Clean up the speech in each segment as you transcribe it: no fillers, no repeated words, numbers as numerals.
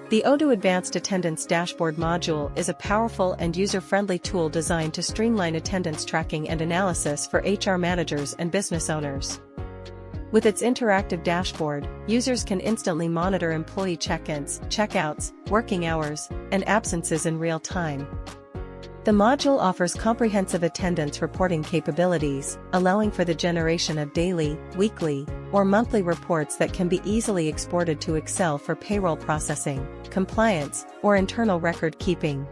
The Odoo Advanced Attendance Dashboard module is a powerful and user-friendly tool designed to streamline attendance tracking and analysis for HR managers and business owners. With its interactive dashboard, users can instantly monitor employee check-ins, check-outs, working hours, and absences in real time. The module offers comprehensive attendance reporting capabilities, allowing for the generation of daily, weekly, or monthly reports that can be easily exported to Excel for payroll processing, compliance, or internal record keeping.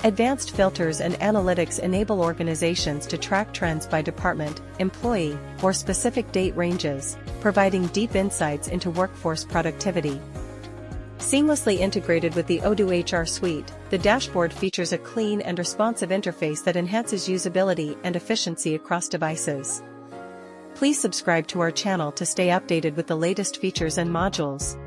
Advanced filters and analytics enable organizations to track trends by department, employee, or specific date ranges, providing deep insights into workforce productivity. Seamlessly integrated with the Odoo HR suite, the dashboard features a clean and responsive interface that enhances usability and efficiency across devices. Please subscribe to our channel to stay updated with the latest features and modules.